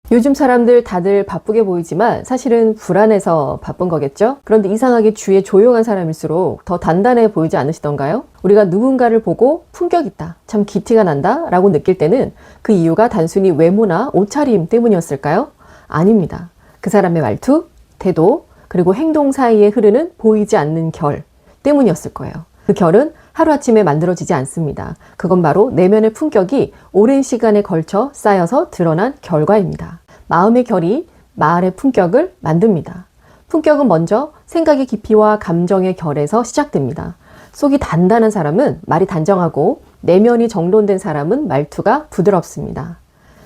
요즘 사람들 다들 바쁘게 보이지만 사실은 불안해서 바쁜 거겠죠? 그런데 이상하게 주위에 조용한 사람일수록 더 단단해 보이지 않으시던가요? 우리가 누군가를 보고 품격 있다, 참 기티가 난다 라고 느낄 때는 그 이유가 단순히 외모나 옷차림 때문이었을까요? 아닙니다. 그 사람의 말투, 태도, 그리고 행동 사이에 흐르는 보이지 않는 결 때문이었을 거예요. 그 결은 하루아침에 만들어지지 않습니다. 그건 바로 내면의 품격이 오랜 시간에 걸쳐 쌓여서 드러난 결과입니다. 마음의 결이 말의 품격을 만듭니다. 품격은 먼저 생각의 깊이와 감정의 결에서 시작됩니다. 속이 단단한 사람은 말이 단정하고 내면이 정돈된 사람은 말투가 부드럽습니다.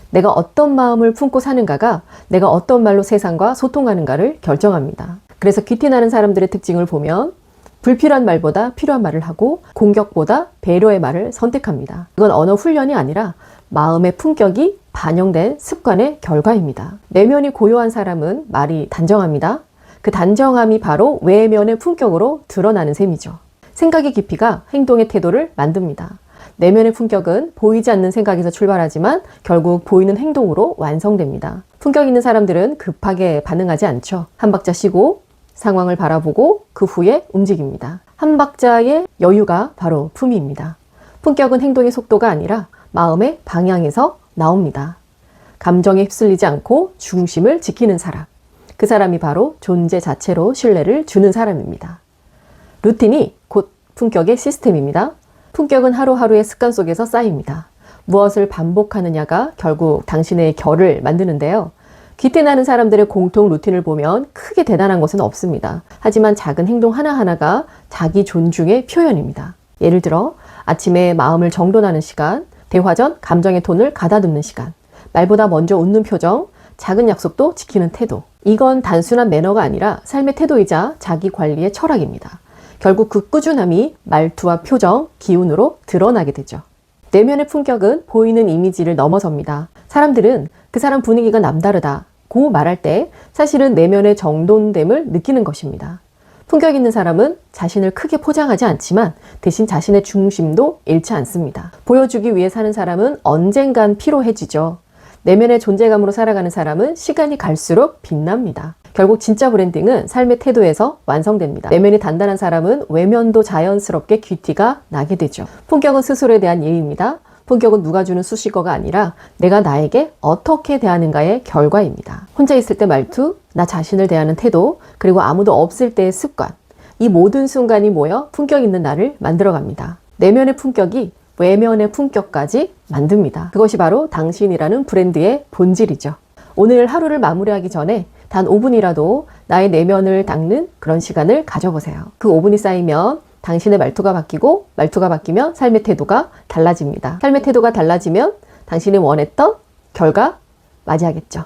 내가 어떤 마음을 품고 사는가가 내가 어떤 말로 세상과 소통하는가를 결정합니다. 그래서 귀티 나는 사람들의 특징을 보면 불필요한 말보다 필요한 말을 하고 공격보다 배려의 말을 선택합니다. 이건 언어 훈련이 아니라 마음의 품격이 반영된 습관의 결과입니다. 내면이 고요한 사람은 말이 단정합니다. 그 단정함이 바로 외면의 품격으로 드러나는 셈이죠. 생각의 깊이가 행동의 태도를 만듭니다. 내면의 품격은 보이지 않는 생각에서 출발하지만 결국 보이는 행동으로 완성됩니다. 품격 있는 사람들은 급하게 반응하지 않죠. 한 박자 쉬고 상황을 바라보고 그 후에 움직입니다. 한 박자의 여유가 바로 품위입니다. 품격은 행동의 속도가 아니라 마음의 방향에서 나옵니다. 감정에 휩쓸리지 않고 중심을 지키는 사람. 그 사람이 바로 존재 자체로 신뢰를 주는 사람입니다. 루틴이 곧 품격의 시스템입니다. 품격은 하루하루의 습관 속에서 쌓입니다. 무엇을 반복하느냐가 결국 당신의 결을 만드는데요. 귀티 나는 사람들의 공통 루틴을 보면 크게 대단한 것은 없습니다. 하지만 작은 행동 하나하나가 자기 존중의 표현입니다. 예를 들어 아침에 마음을 정돈하는 시간, 대화 전 감정의 톤을 가다듬는 시간, 말보다 먼저 웃는 표정, 작은 약속도 지키는 태도. 이건 단순한 매너가 아니라 삶의 태도이자 자기 관리의 철학입니다. 결국 그 꾸준함이 말투와 표정, 기운으로 드러나게 되죠. 내면의 품격은 보이는 이미지를 넘어섭니다. 사람들은 그 사람 분위기가 남다르다고 말할 때 사실은 내면의 정돈됨을 느끼는 것입니다. 품격 있는 사람은 자신을 크게 포장하지 않지만 대신 자신의 중심도 잃지 않습니다. 보여주기 위해 사는 사람은 언젠간 피로해지죠. 내면의 존재감으로 살아가는 사람은 시간이 갈수록 빛납니다. 결국 진짜 브랜딩은 삶의 태도에서 완성됩니다. 내면이 단단한 사람은 외면도 자연스럽게 귀티가 나게 되죠. 품격은 스스로에 대한 예의입니다. 품격은 누가 주는 수식어가 아니라 내가 나에게 어떻게 대하는가의 결과입니다. 혼자 있을 때 말투, 나 자신을 대하는 태도, 그리고 아무도 없을 때의 습관. 이 모든 순간이 모여 품격 있는 나를 만들어갑니다. 내면의 품격이 외면의 품격까지 만듭니다. 그것이 바로 당신이라는 브랜드의 본질이죠. 오늘 하루를 마무리하기 전에 단 5분이라도 나의 내면을 닦는 그런 시간을 가져보세요. 그 5분이 쌓이면 당신의 말투가 바뀌고 말투가 바뀌면 삶의 태도가 달라집니다. 삶의 태도가 달라지면 당신이 원했던 결과 맞이하겠죠.